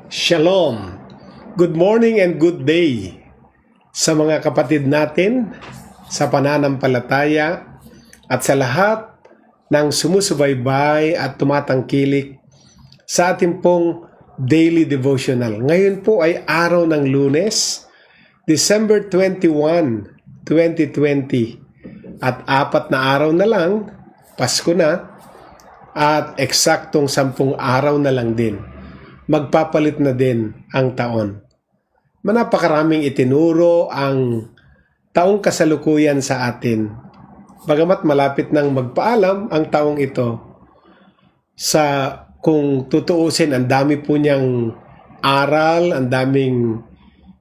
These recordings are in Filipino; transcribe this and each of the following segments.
Shalom! Good morning and good day sa mga kapatid natin sa pananampalataya at sa lahat ng sumusubaybay at tumatangkilik sa ating pong daily devotional. Ngayon po ay araw ng Lunes, December 21, 2020 at 4 na araw na lang, Pasko na, at eksaktong 10 araw na lang din. Magpapalit na din ang taon. Napakaraming itinuro ang taong kasalukuyan sa atin. Bagamat malapit nang magpaalam ang taong ito, sa kung tutuusin, ang dami po niyang aral, ang daming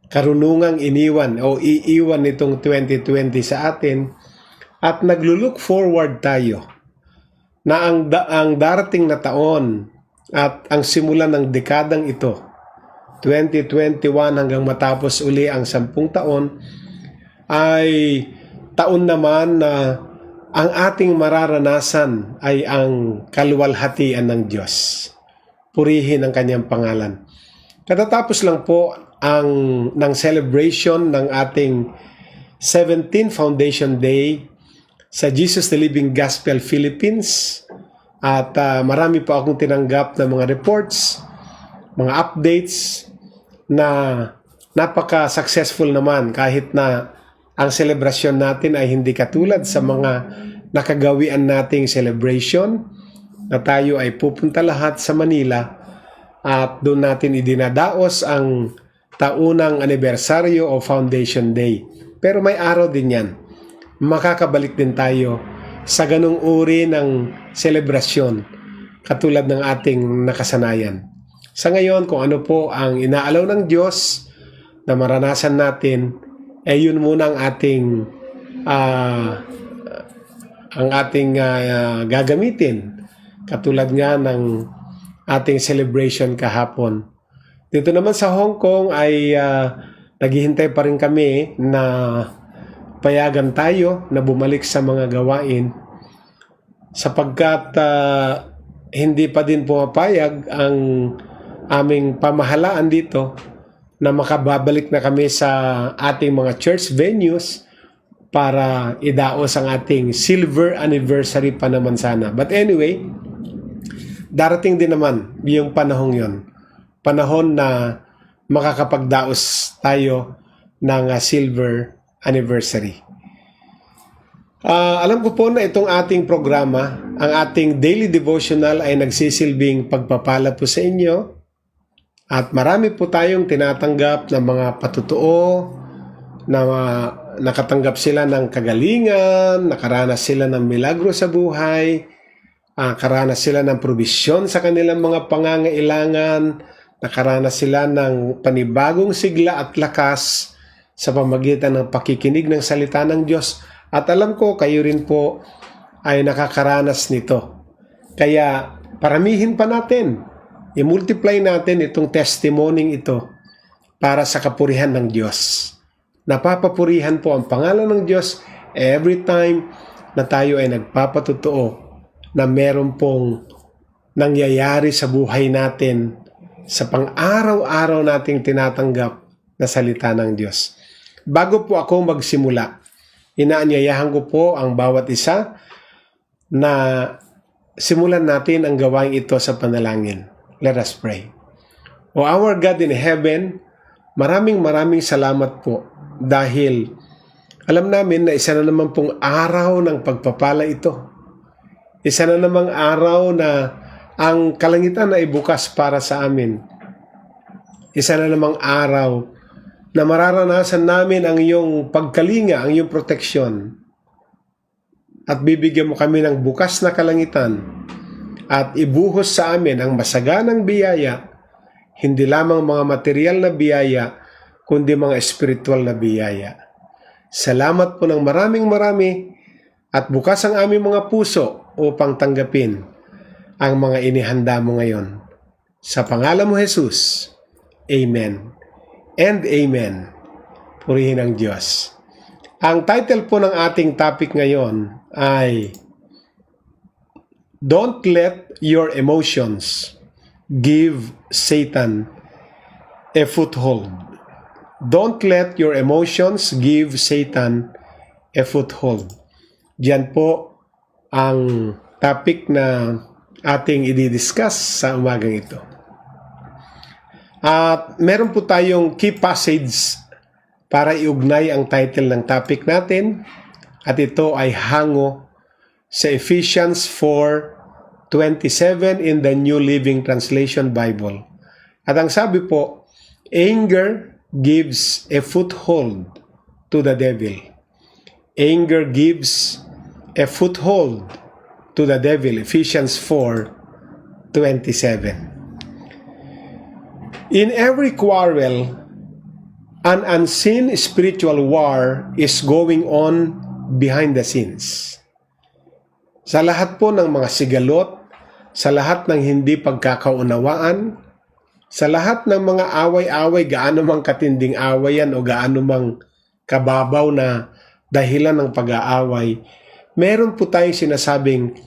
karunungang iniwan o iiwan nitong 2020 sa atin, at naglo-look forward tayo na ang darating na taon at ang simula ng dekadang ito, 2021 hanggang matapos uli ang 10 taon, ay taon naman na ang ating mararanasan ay ang kaluwalhatian ng Diyos. Purihin ang kanyang pangalan. Katatapos lang po ng celebration ng ating 17th Foundation Day sa Jesus the Living Gospel Philippines. At marami pa akong tinanggap na mga reports, mga updates na napaka-successful naman kahit na ang selebrasyon natin ay hindi katulad sa mga nakagawian nating celebration na tayo ay pupunta lahat sa Manila at doon natin idinadaos ang taunang anibersaryo o Foundation Day. Pero may araw din yan. Makakabalik din tayo sa ganung uri ng selebrasyon katulad ng ating nakasanayan. Sa ngayon, kung ano po ang inaalaw ng Diyos na maranasan natin, yun muna ang ating gagamitin. Katulad nga ng ating celebration kahapon. Dito naman sa Hong Kong ay naghihintay pa rin kami na payagan tayo na bumalik sa mga gawain sapagkat hindi pa din pumapayag ang aming pamahalaan dito na makababalik na kami sa ating mga church venues para idaos ang ating silver anniversary pa naman sana. But anyway, darating din naman yung panahong yon. Panahon na makakapagdaos tayo ng silver anniversary. Alam ko po na itong ating programa, ang ating daily devotional ay nagsisilbing pagpapala po sa inyo at marami po tayong tinatanggap ng mga patutuo na nakatanggap sila ng kagalingan, nakaranas sila ng milagro sa buhay, nakaranas sila ng probisyon sa kanilang mga pangangailangan, nakaranas sila ng panibagong sigla at lakas sa pamagitan ng pakikinig ng salita ng Diyos. At alam ko, kayo rin po ay nakakaranas nito. Kaya paramihin pa natin, i-multiply natin itong testimony ito para sa kapurihan ng Diyos. Napapapurihan po ang pangalan ng Diyos every time na tayo ay nagpapatutuo na meron pong nangyayari sa buhay natin sa pang-araw-araw nating tinatanggap na salita ng Diyos. Bago po ako magsimula, inaanyayahan ko po ang bawat isa na simulan natin ang gawain ito sa panalangin. Let us pray. O our God in heaven, maraming salamat po dahil alam namin na isa na naman pong araw ng pagpapala ito. Isa na namang araw na ang kalangitan ay bukas para sa amin. Isa na namang araw na mararanasan namin ang iyong pagkalinga, ang iyong proteksyon. At bibigyan mo kami ng bukas na kalangitan at ibuhos sa amin ang masaganang biyaya, hindi lamang mga material na biyaya, kundi mga espiritual na biyaya. Salamat po ng marami at bukas ang aming mga puso upang tanggapin ang mga inihanda mo ngayon. Sa pangalan mo, Jesus. Amen. And amen. Purihin ang Diyos. Ang title po ng ating topic ngayon ay Don't let your emotions give Satan a foothold. Don't let your emotions give Satan a foothold. Diyan po ang topic na ating i-discuss sa umagang ito. At meron po tayong key passage para iugnay ang title ng topic natin. At ito ay hango sa Ephesians 4:27 in the New Living Translation Bible. At ang sabi po, anger gives a foothold to the devil. Anger gives a foothold to the devil. Ephesians 4:27. In every quarrel, an unseen spiritual war is going on behind the scenes. Sa lahat po ng mga sigalot, sa lahat ng hindi pagkakaunawaan, sa lahat ng mga away-away, gaano mang katinding away yan o gaano mang kababaw na dahilan ng pag-aaway, meron po tayong sinasabing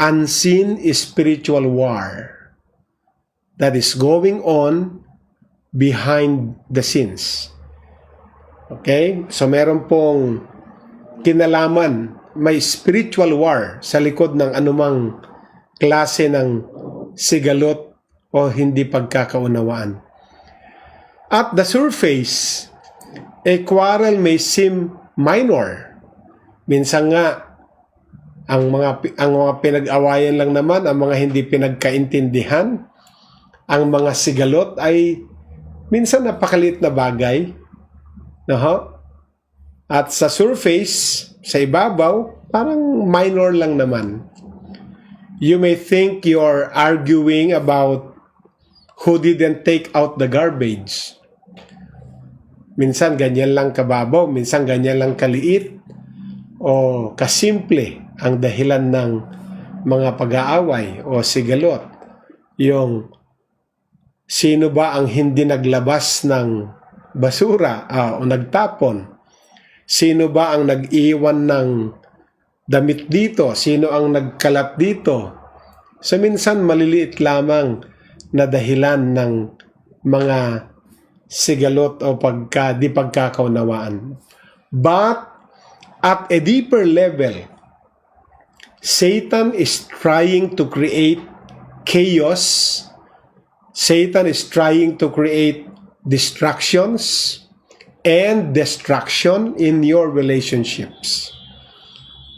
unseen spiritual war that is going on behind the scenes. Okay? So meron pong kinalaman, may spiritual war sa likod ng anumang klase ng sigalot o hindi pagkakaunawaan. At the surface, a quarrel may seem minor. Minsan nga, ang mga pinag-awayan lang naman, ang mga hindi pinagkaintindihan, ang mga sigalot ay minsan napakaliit na bagay. At sa surface, sa ibabaw, parang minor lang naman. You may think you're arguing about who didn't take out the garbage. Minsan ganyan lang kababaw, minsan ganyan lang kaliit o kasimple ang dahilan ng mga pag-aaway o sigalot. Yung sino ba ang hindi naglabas ng basura o nagtapon? Sino ba ang nag-iwan ng damit dito? Sino ang nagkalat dito? So minsan maliliit lamang na dahilan ng mga sigalot o di pagkakaunawaan. But at a deeper level, Satan is trying to create chaos. Satan is trying to create distractions and destruction in your relationships.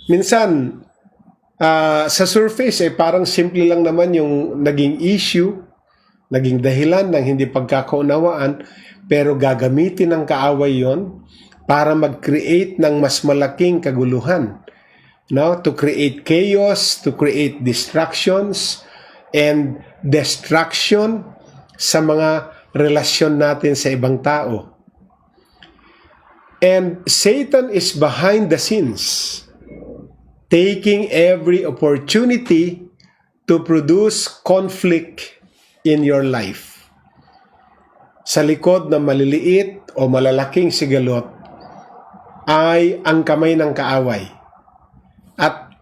Minsan, sa surface, parang simple lang naman yung naging issue, naging dahilan ng hindi pagkakaunawaan, pero gagamitin ng kaaway yon para mag-create ng mas malaking kaguluhan. No? To create chaos, to create distractions, and destruction sa mga relasyon natin sa ibang tao. And Satan is behind the scenes, taking every opportunity to produce conflict in your life. Sa likod ng maliliit o malalaking sigalot ay ang kamay ng kaaway. At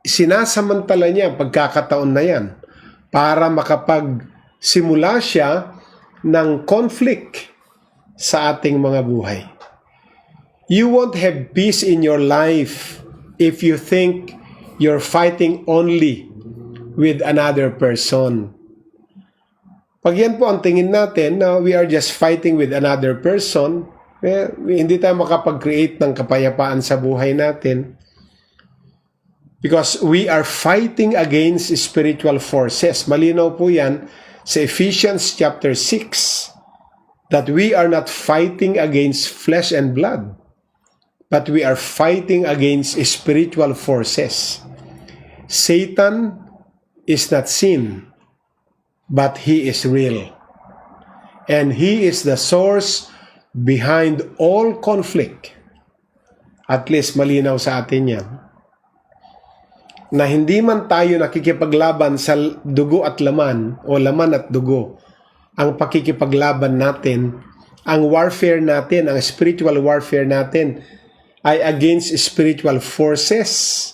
sinasamantala niya pagkakataon na yan para makapagsimula siya ng conflict sa ating mga buhay. You won't have peace in your life if you think you're fighting only with another person. Pag yan po ang tingin natin na we are just fighting with another person, hindi tayo makapag-create ng kapayapaan sa buhay natin because we are fighting against spiritual forces. Malinaw po yan sa Ephesians chapter 6 that we are not fighting against flesh and blood, but we are fighting against spiritual forces. Satan is not seen, but he is real. And he is the source behind all conflict. At least malinaw sa atin yan. Na hindi man tayo nakikipaglaban sa dugo at laman o laman at dugo, ang pakikipaglaban natin, ang warfare natin, ang spiritual warfare natin ay against spiritual forces.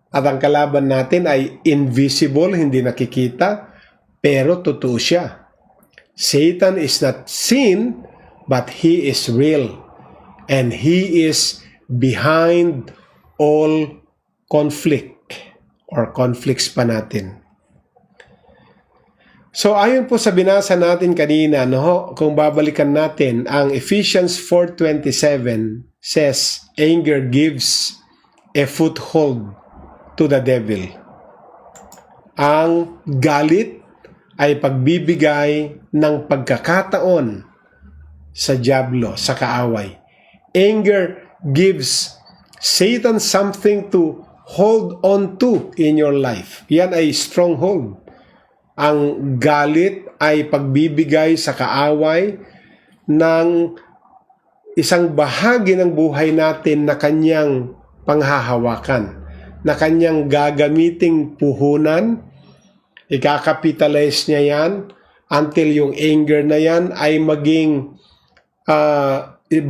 At ang kalaban natin ay invisible, hindi nakikita, pero totoo siya. Satan is not seen, but he is real. And he is behind all conflict or conflicts pa natin. So ayon po sa binasa natin kanina, no, kung babalikan natin, ang Ephesians 4:27 says, anger gives a foothold to the devil. Ang galit ay pagbibigay ng pagkakataon sa diablo, sa kaaway. Anger gives Satan something to hold on to in your life. Yan ay stronghold. Ang galit ay pagbibigay sa kaaway ng isang bahagi ng buhay natin na kanyang panghahawakan, na kanyang gagamiting puhunan. Ikakapitalize niya yan until yung anger na yan ay maging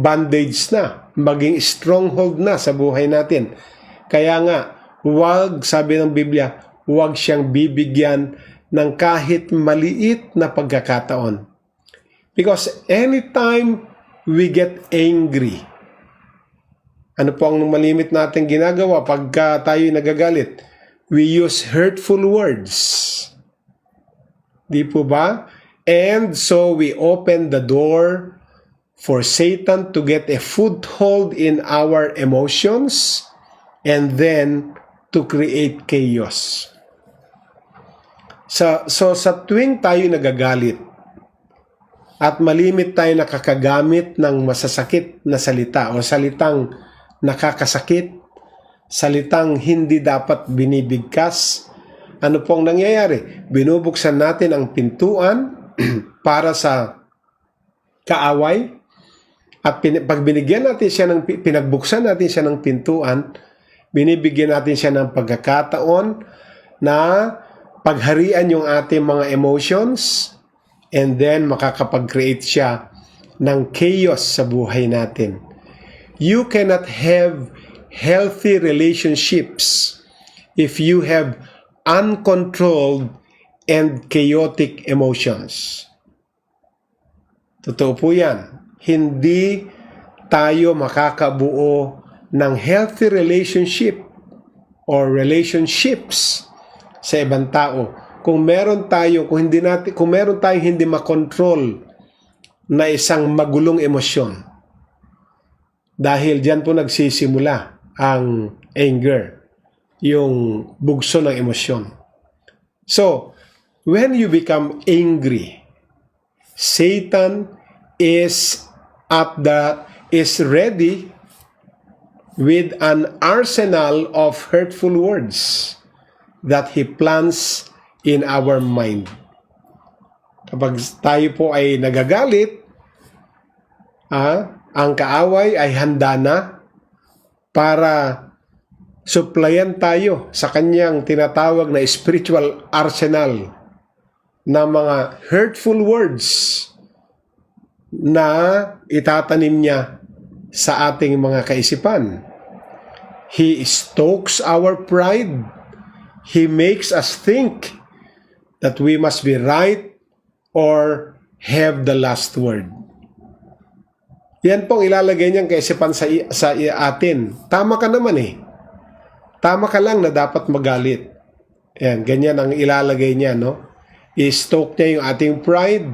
bandage na, maging stronghold na sa buhay natin. Kaya nga, sabi ng Biblia, huwag siyang bibigyan ng kahit maliit na pagkakataon. Because anytime we get angry, ano po ang malimit natin ginagawa pagka tayo nagagalit? We use hurtful words. Di po ba? And so we open the door for Satan to get a foothold in our emotions and then to create chaos. So sa tuwing tayo nagagalit at malimit tayo nakakagamit ng masasakit na salita o salitang nakakasakit, salitang hindi dapat binibigkas, ano pong nangyayari? Binubuksan natin ang pintuan para sa kaaway at pag binigyan natin siya pinagbuksan natin siya ng pintuan, binibigyan natin siya ng pagkakataon na pagharian yung ating mga emotions, and then makakapag-create siya ng chaos sa buhay natin. You cannot have healthy relationships if you have uncontrolled and chaotic emotions. Totoo po yan. Hindi tayo makakabuo ng healthy relationship or relationships sa ibang tao kung meron tayong hindi makontrol na isang magulong emosyon. Dahil diyan po nagsisimula ang anger, yung bugso ng emosyon. So, when you become angry, Satan is ready with an arsenal of hurtful words that he plants in our mind. Kapag tayo po ay nagagalit, ang kaaway ay handa na para supplyan tayo sa kanyang tinatawag na spiritual arsenal na mga hurtful words na itatanim niya sa ating mga kaisipan. He stokes our pride. He makes us think that we must be right or have the last word. Yan pong ilalagay niyang kaisipan sa atin. Tama ka naman eh. Tama ka lang na dapat magalit. Yan, ganyan ang ilalagay niya, no? I-stoke niya yung ating pride.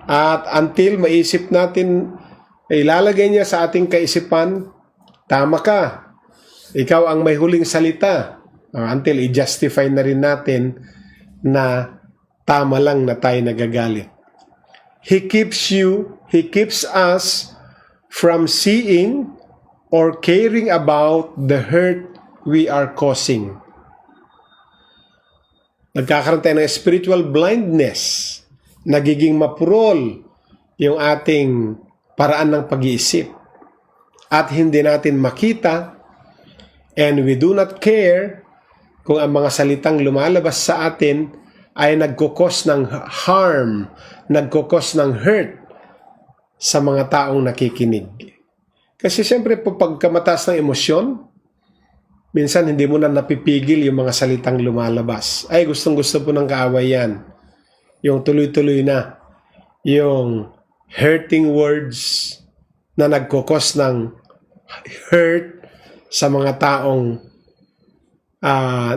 At until maisip natin, ilalagay niya sa ating kaisipan, tama ka. Ikaw ang may huling salita. Until i-justify na rin natin na tama lang na tayo nagagalit. He keeps us from seeing or caring about the hurt we are causing. Nagkakaroon tayo ng spiritual blindness. Nagiging mapurol yung ating paraan ng pag-iisip. At hindi natin makita and we do not care kung ang mga salitang lumalabas sa atin ay nagkukos ng harm, nagkukos ng hurt sa mga taong nakikinig. Kasi siyempre po pagkamataas ng emosyon, minsan hindi mo na napipigil yung mga salitang lumalabas. Ay, gustong-gusto po ng kaaway yan. Yung tuloy-tuloy na. yung hurting words na nagkukos ng hurt sa mga taong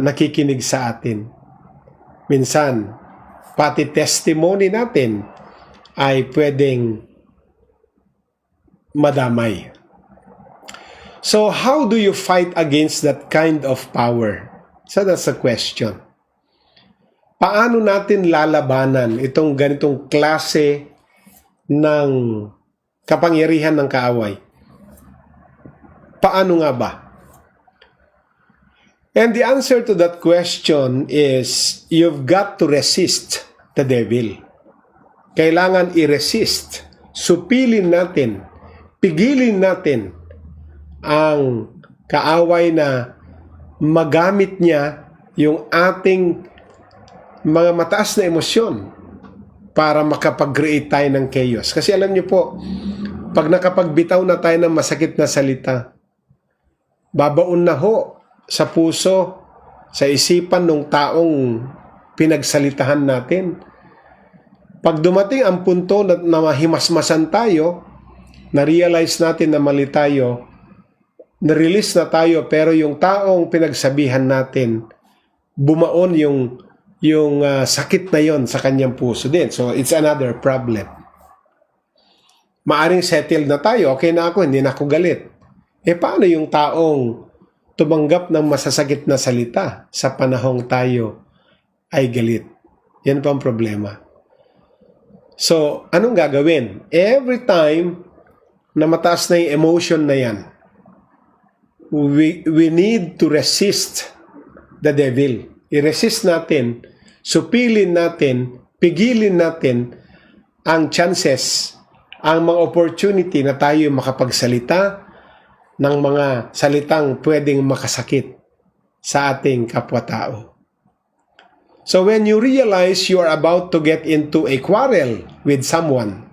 nakikinig sa atin. Minsan, pati testimony natin ay pwedeng madamay. So, how do you fight against that kind of power? So, that's the question. Paano natin lalabanan itong ganitong klase ng kapangyarihan ng kaaway? Paano nga ba? And the answer to that question is, you've got to resist the devil. Kailangan i-resist. Supilin natin. Pigilin natin ang kaaway na magamit niya yung ating mga mataas na emosyon para makapag-create tayo ng chaos. Kasi alam niyo po, pag nakapagbitaw na tayo ng masakit na salita, babaon na ho sa puso, sa isipan ng taong pinagsalitahan natin. Pag dumating ang punto na mahimasmasan tayo, na-realize natin na mali tayo, na-release na tayo, pero yung taong pinagsabihan natin, bumaon yung sakit na yon sa kanyang puso din. So, it's another problem. Maaring settled na tayo, okay na ako, hindi na ako galit. Paano yung taong tumanggap ng masasakit na salita sa panahong tayo ay galit? Yan po ang problema. So, anong gagawin? Every time na mataas na yung emotion na yan, we need to resist the devil. I-resist natin, supilin natin, pigilin natin ang chances, ang mga opportunity na tayo makapagsalita ng mga salitang pwedeng makasakit sa ating kapwa-tao. So when you realize you are about to get into a quarrel with someone,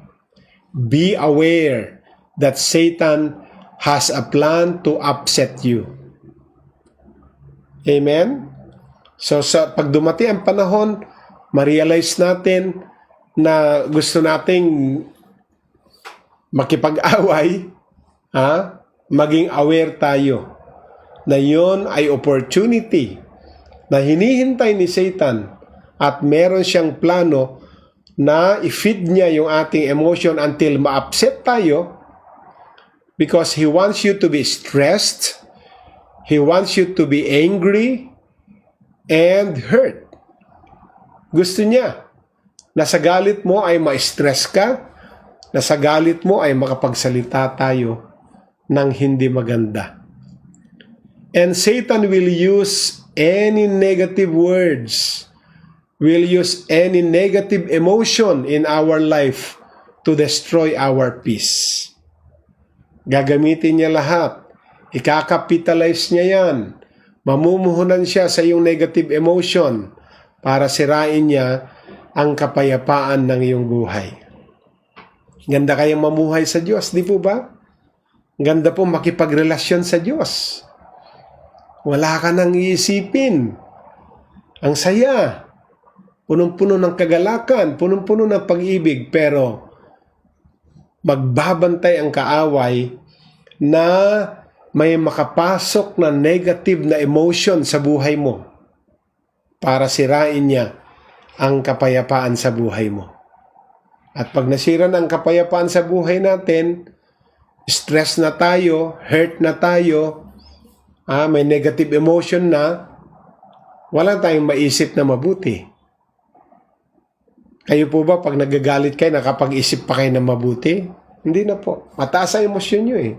be aware that Satan has a plan to upset you. Amen? So pag dumating ang panahon, ma-realize natin na gusto nating makipag-away, maging aware tayo na yon ay opportunity na hinihintay ni Satan at meron siyang plano na i-feed niya yung ating emotion until ma-upset tayo because he wants you to be stressed, he wants you to be angry and hurt. Gusto niya na sa galit mo ay ma-stress ka, na sa galit mo ay makapagsalita tayo ng hindi maganda. And Satan will use any negative words, will use any negative emotion in our life to destroy our peace. Gagamitin niya lahat. Ikakapitalize niya yan. Mamumuhunan siya sa iyong negative emotion para sirain niya ang kapayapaan ng iyong buhay. Ganda kayang mamuhay sa Diyos, di po ba? Ganda po makipagrelasyon sa Diyos. Wala ka nang iisipin. Ang saya. Punong-puno ng kagalakan, punong-puno ng pag-ibig, pero magbabantay ang kaaway na may makapasok na negative na emotion sa buhay mo para sirain niya ang kapayapaan sa buhay mo. At pag nasira na ang kapayapaan sa buhay natin, stress na tayo, hurt na tayo, may negative emotion na, wala tayong maisip na mabuti. Kayo po ba, pag nagagalit kayo, nakapag-isip pa kayo na mabuti? Hindi na po. Mataas ang emosyon nyo eh.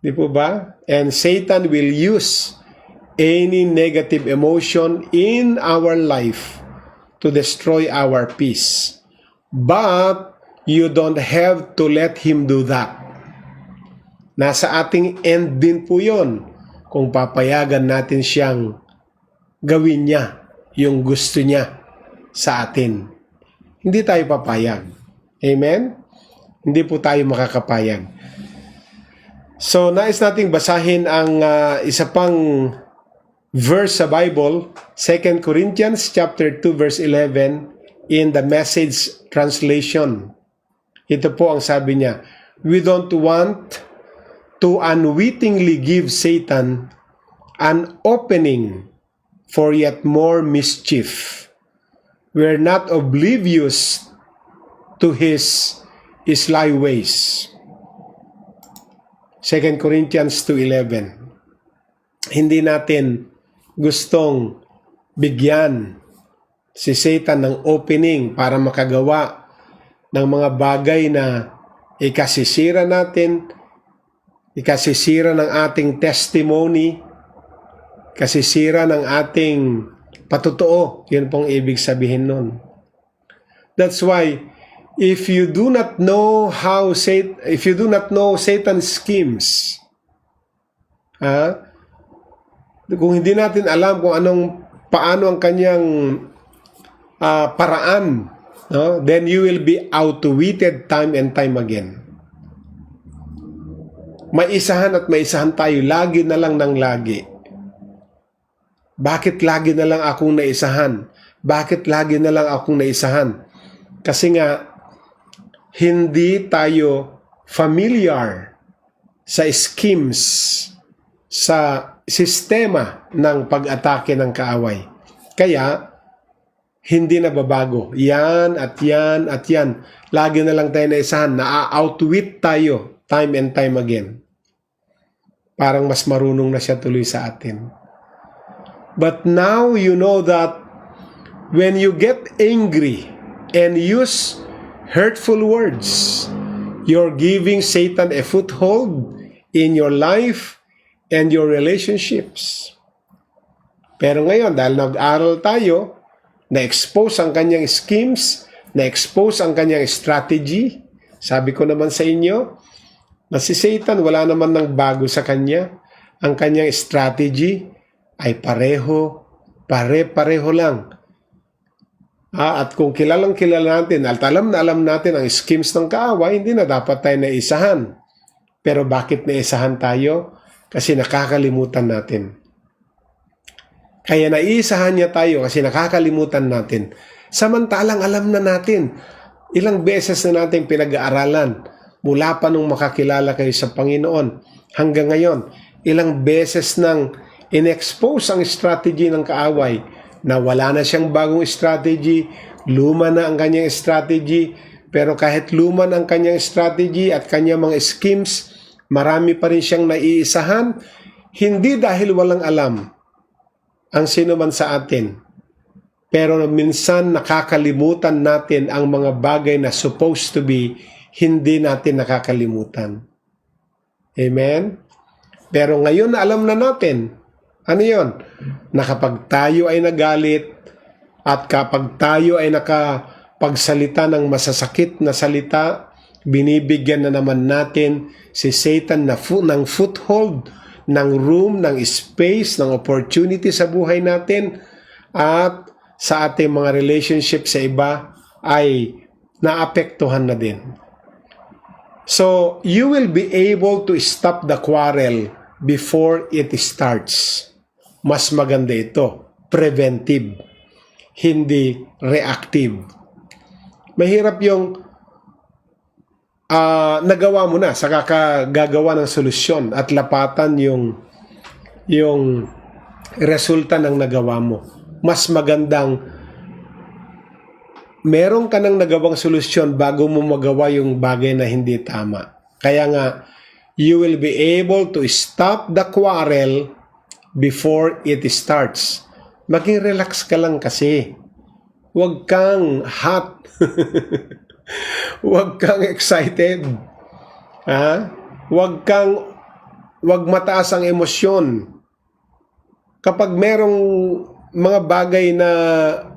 Di po ba? And Satan will use any negative emotion in our life to destroy our peace. But you don't have to let him do that. Nasa ating end din po yun kung papayagan natin siyang gawin niya yung gusto niya sa atin. Hindi tayo papayag. Amen? Hindi po tayo makakapayag. So, nais nating basahin ang isa pang verse sa Bible, 2 Corinthians chapter 2 verse 11 in the Message Translation. Ito po ang sabi niya, we don't want to unwittingly give Satan an opening for yet more mischief. We're not oblivious to his sly ways. 2 Corinthians 2:11. Hindi natin gustong bigyan si Satan ng opening para makagawa ng mga bagay na ikasisira natin, ikasisira ng ating testimony, kasisira ng ating patutuo. Yun pong ibig sabihin nun. That's why if you do not know Satan's schemes, kung hindi natin alam kung paano ang kanyang paraan, no? Then you will be outwitted time and time again. Maisahan at maisahan tayo, lagi na lang ng lagi. Bakit lagi na lang akong naisahan? Bakit lagi na lang akong naisahan? Kasi nga, hindi tayo familiar sa schemes, sa sistema ng pag-atake ng kaaway. Kaya, hindi na babago. Yan at yan at yan. Lagi na lang tayo naisahan. Na-outwit tayo time and time again. Parang mas marunong na siya tuloy sa atin. But now you know that when you get angry and use hurtful words, you're giving Satan a foothold in your life and your relationships. Pero ngayon, dahil nag-aral tayo, na-expose ang kanyang schemes, na-expose ang kanyang strategy, sabi ko naman sa inyo, na si Satan wala naman nang bago sa kanya. Ang kanyang strategy ay pare-pareho lang. At kung kilala natin, at alam natin ang schemes ng kaaway, hindi na dapat tayo naisahan. Pero bakit naisahan tayo? Kasi nakakalimutan natin. Kaya naisahan niya tayo kasi nakakalimutan natin. Samantalang alam na natin, ilang beses na natin pinag-aaralan, mula pa nung makakilala kayo sa Panginoon, hanggang ngayon, ilang beses nang in-expose ang strategy ng kaaway na wala na siyang bagong strategy, luma na ang kanyang strategy, pero kahit luma na ang kanyang strategy at kanyang mga schemes, marami pa rin siyang naiisahan, hindi dahil walang alam ang sino man sa atin, pero minsan nakakalimutan natin ang mga bagay na supposed to be, hindi natin nakakalimutan. Amen? Pero ngayon alam na natin, ano yun? Na kapag tayo ay nagalit at kapag tayo ay nakapagsalita ng masasakit na salita, binibigyan na naman natin si Satan ng foothold, ng room, ng space, ng opportunity sa buhay natin at sa ating mga relationship sa iba ay naapektuhan na din. So, you will be able to stop the quarrel before it starts. Mas maganda ito, preventive, hindi reactive. Mahirap yung nagawa mo na sa gagawa ng solusyon at lapatan yung resulta ng nagawa mo. Mas magandang meron ka nang nagawang solusyon bago mo magawa yung bagay na hindi tama. Kaya nga, you will be able to stop the quarrel before it starts. Maging relax ka lang kasi. Huwag kang hot. Huwag kang excited. Huwag mataas ang emosyon. Kapag merong mga bagay na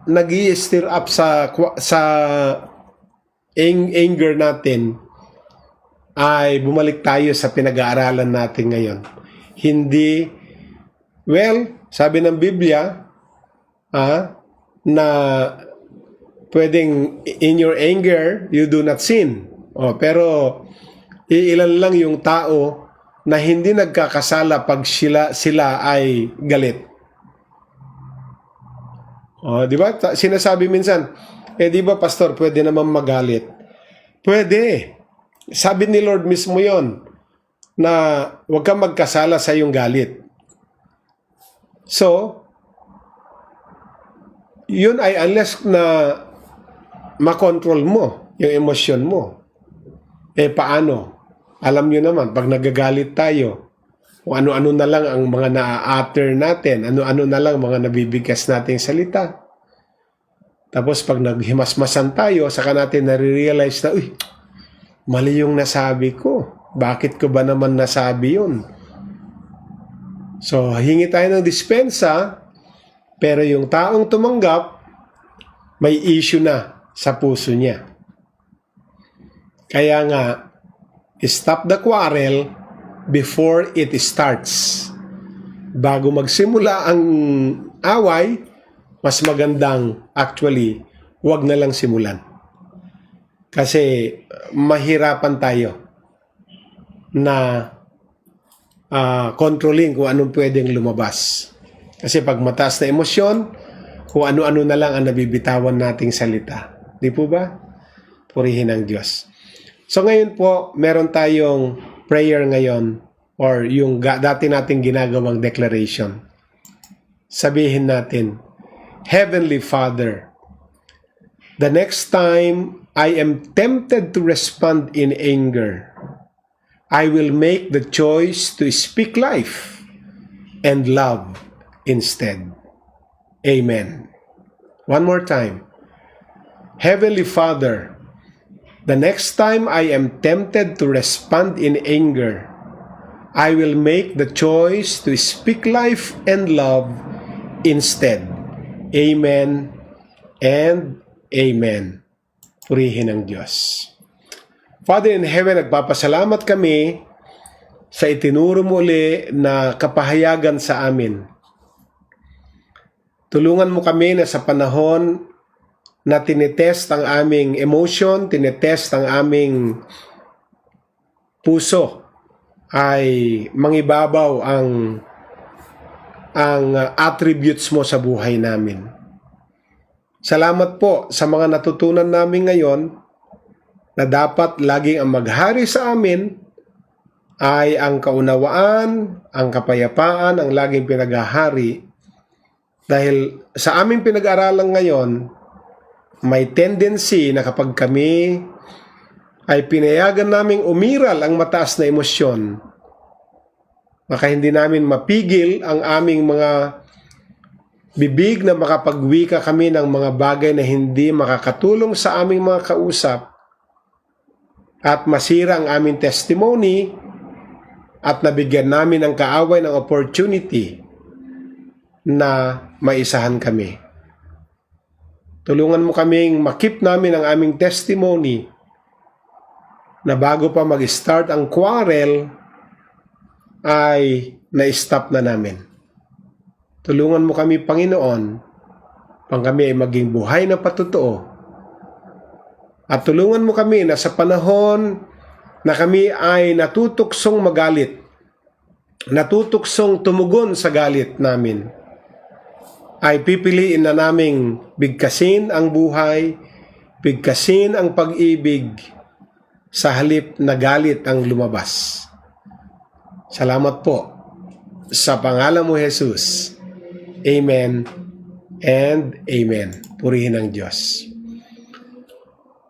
nag-i-stir up sa anger natin, ay bumalik tayo sa pinag-aaralan natin ngayon. Sabi ng Biblia, na pwedeng in your anger, you do not sin. Pero ilan lang yung tao na hindi nagkakasala pag sila ay galit. Di ba? Sinasabi minsan, Di ba, Pastor, pwede naman magalit? Pwede. Sabi ni Lord mismo yon na huwag kang magkasala sa iyong galit. So, yun ay unless na makontrol mo yung emosyon mo. Paano? Alam nyo naman, pag nagagalit tayo, kung ano-ano na lang ang mga na-utter natin, ano-ano na lang mga nabibigkas nating salita. Tapos pag naghimasmasan tayo, saka natin nare-realize na, uy, mali yung nasabi ko. Bakit ko ba naman nasabi yun? So, hingi tayo ng dispensa, pero yung taong tumanggap, may issue na sa puso niya. Kaya nga, stop the quarrel before it starts. Bago magsimula ang away, mas magandang actually, huwag na lang simulan. Kasi mahirapan tayo na controlling kung anong pwedeng lumabas. Kasi pag mataas na emosyon, kung ano-ano na lang ang nabibitawan nating salita. Di po ba? Purihin ang Diyos. So ngayon po, meron tayong prayer ngayon or yung dati nating ginagawang declaration. Sabihin natin, Heavenly Father, the next time I am tempted to respond in anger, I will make the choice to speak life and love instead. Amen. One more time. Heavenly Father, the next time I am tempted to respond in anger, I will make the choice to speak life and love instead. Amen and amen. Purihin ang Diyos. Father in heaven, nagpapasalamat kami sa itinuro mo uli na kapahayagan sa amin. Tulungan mo kami na sa panahon na tinitest ang aming emotion, tinitest ang aming puso, ay mangibabaw ang attributes mo sa buhay namin. Salamat po sa mga natutunan namin ngayon na dapat laging ang maghari sa amin ay ang kaunawaan, ang kapayapaan, ang laging pinaghahari. Dahil sa aming pinag-aralan ngayon, may tendency na kapag kami ay pinayagan naming umiral ang mataas na emosyon, baka hindi namin mapigil ang aming mga bibig na makapagwika kami ng mga bagay na hindi makakatulong sa aming mga kausap at masira ang aming testimony at nabigyan namin ng kaaway ng opportunity na maisahan kami. Tulungan mo kaming makip namin ang aming testimony na bago pa mag-start ang quarrel ay na-stop na namin. Tulungan mo kami, Panginoon, pang kami ay maging buhay na patotoo. At tulungan mo kami na sa panahon na kami ay natutuksong magalit, natutuksong tumugon sa galit namin, ay pipiliin na naming bigkasin ang buhay, bigkasin ang pag-ibig, sa halip na galit ang lumabas. Salamat po sa pangalan mo, Jesus. Amen and amen. Purihin ang Diyos.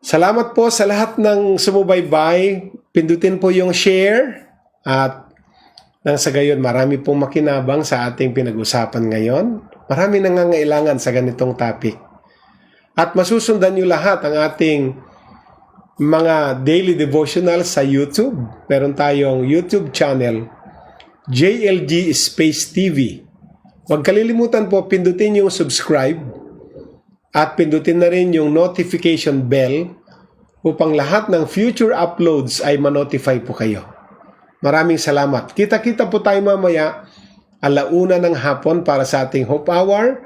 Salamat po sa lahat ng sumubaybay. Pindutin po yung share at nang sa gayon marami pong makinabang sa ating pinag-usapan ngayon. Marami nangangailangan sa ganitong topic. At masusundan nyo lahat ang ating mga daily devotional sa YouTube. Meron tayong YouTube channel, JLG Space TV. Huwag kalilimutan po, pindutin yung subscribe at pindutin na rin yung notification bell upang lahat ng future uploads ay ma-notify po kayo. Maraming salamat. Kita-kita po tayo mamaya 1:00 ng hapon para sa ating Hope Hour.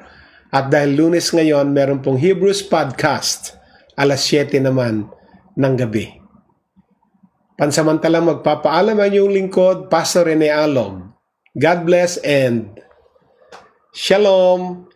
At dahil Lunes ngayon, meron pong Hebrews Podcast 7:00 naman ng gabi. Pansamantalang magpapaalam ang inyong lingkod, Pastor Rene Alog. God bless and Shalom.